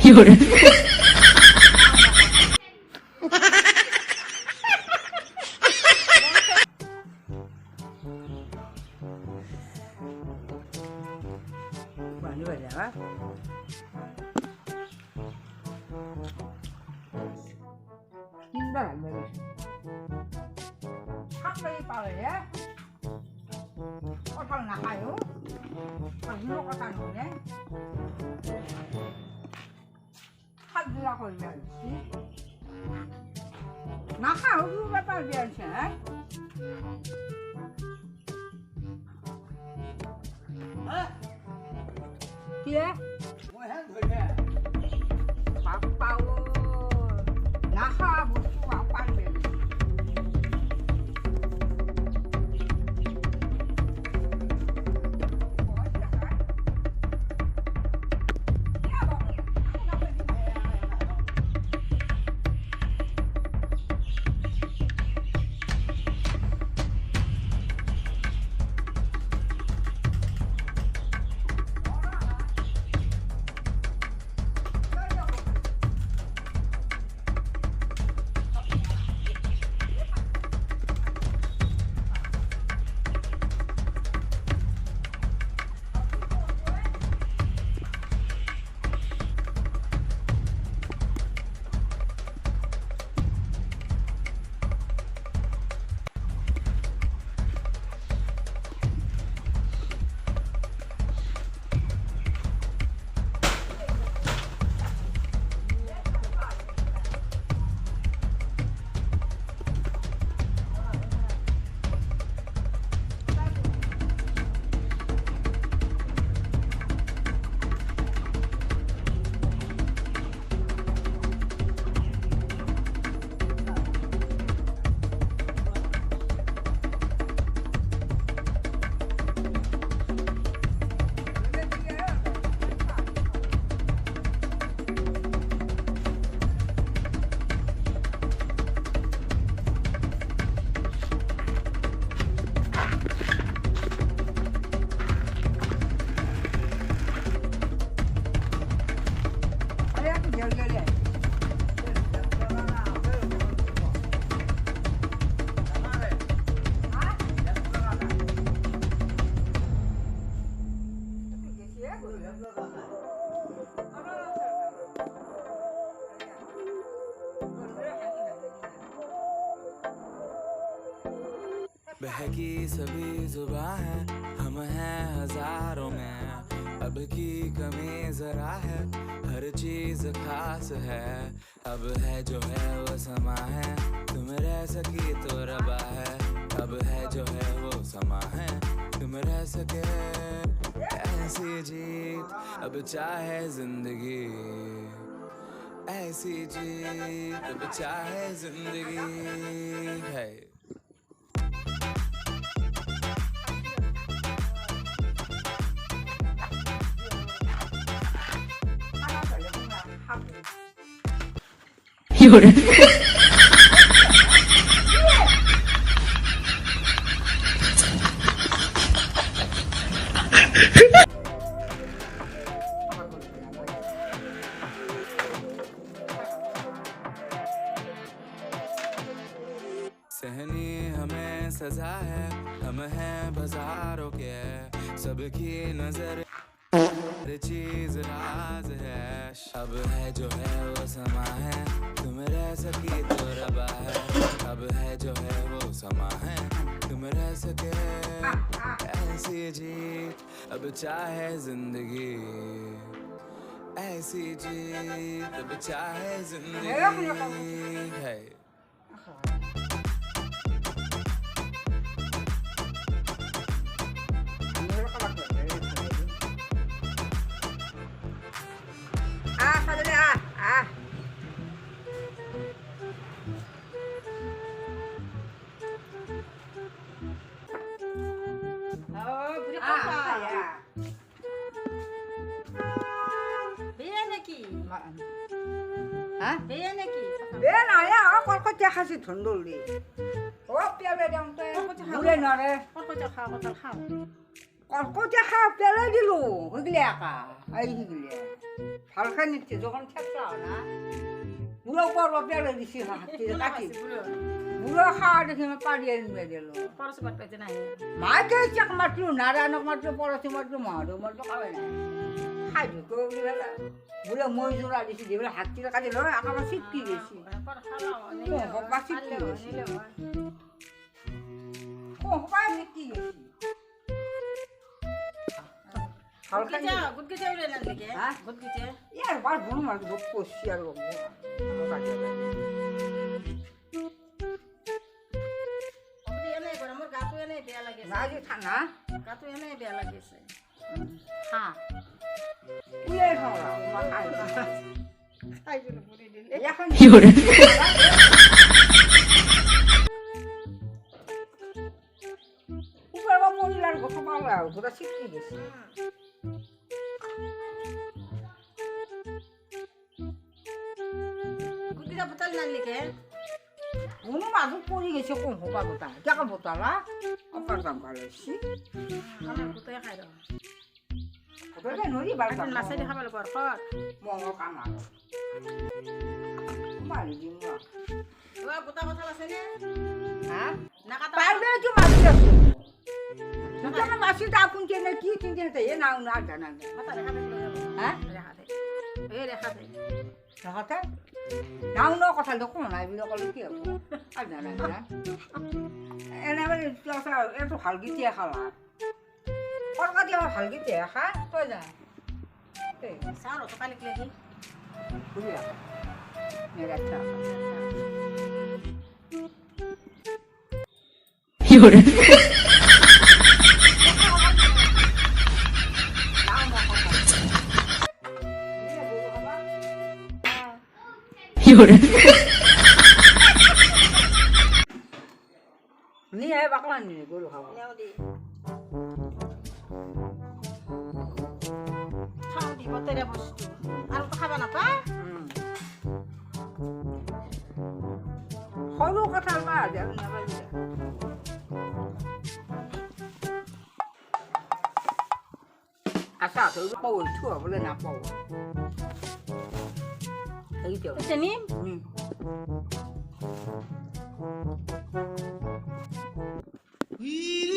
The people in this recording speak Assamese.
有人。管着点啊。应该没事。他可以把来。我看那还有，还有我看有呢。他知道会联系。那还有有办法联系？哎，爹，我想退钱。爸哦，那还不是我管的。बहकी सभी जुबां है हम हैं हजारों में अब की कमी जरा है हर चीज खास है अब है जो है वो समा है तुम रह सकी तो रबा है अब है जो है वो समा है तुम रह सके ऐसी जीत अब चाहे जिंदगी ऐसी जीत अब चाहे जिंदगी है有人。सहनी हमें सजा है हम हैं बाजारों के सबकी नजर हर चीज राज है अब है जो है वो समा है तुम रह सकी तो रबा है अब है जो है वो समा है तुम रह सके ऐसी जीत अब चाहे जिंदगी ऐसी जीत अब चाहे जिंदगी है 하시 돈 돌리. 어, 뼈배 정도. 물에 나래. 저 하고 저 하고. কলকতীয়া খাই পেলাই দিলোঁ সেইগিলে একা এই সেইগিলে ভালকে নিচ্ছে যখন ঠেকলা না বুড়ো করবো পেলে দিছি হাঁটি কাটি বুড়ো খাওয়া দেখি আমি পাড়িয়ে নিয়ে দিল মাকে চাক মাতলো নারায়ণক মাতলো পরশি মাতলো মহাদেব মাতলো খাবে না খাই দিত বুড়ো মই জোড়া দিছি দিয়ে বলে হাঁটি কাটি লো আমার ছিটকি গেছি হবা ছিটকি গেছি হবা ছিটকি গেছি ইয়ার বার বনো মার দুঃখ করছি আর ঠান্ডা হ্যাঁ এখন মহিলার কথা পাওয়া ওটা শিখতে গেছি কোনো মানুষ পড়ে গেছে কম হোপা বোতা দেখা বোতালা অপার দাম ভালোছি নদী মাছে দেখা পালো মঙ কামাল মারি দিম পারবে কি মাছি আছে মাছিটা আপন কেনে কি কিনতে এ নাও না জানা হ্যাঁ দেখাতে নাও ন কথা দেখো না এগুলো কলে কি হবো আর জানা না এনে একটু হালকি দিয়ে খাওয়া কলকাতি আমার হালকি দিয়ে খা তো যা সার তো কালি ক্লেহি বুঝলা মেরা চা You're ni hai baklan ni guru khawa khao di botere bostu ar to khaba na pa kholu kathal ba de na ba asa thử cái bầu chua với lên nạp bầu thấy chưa cái ním Ý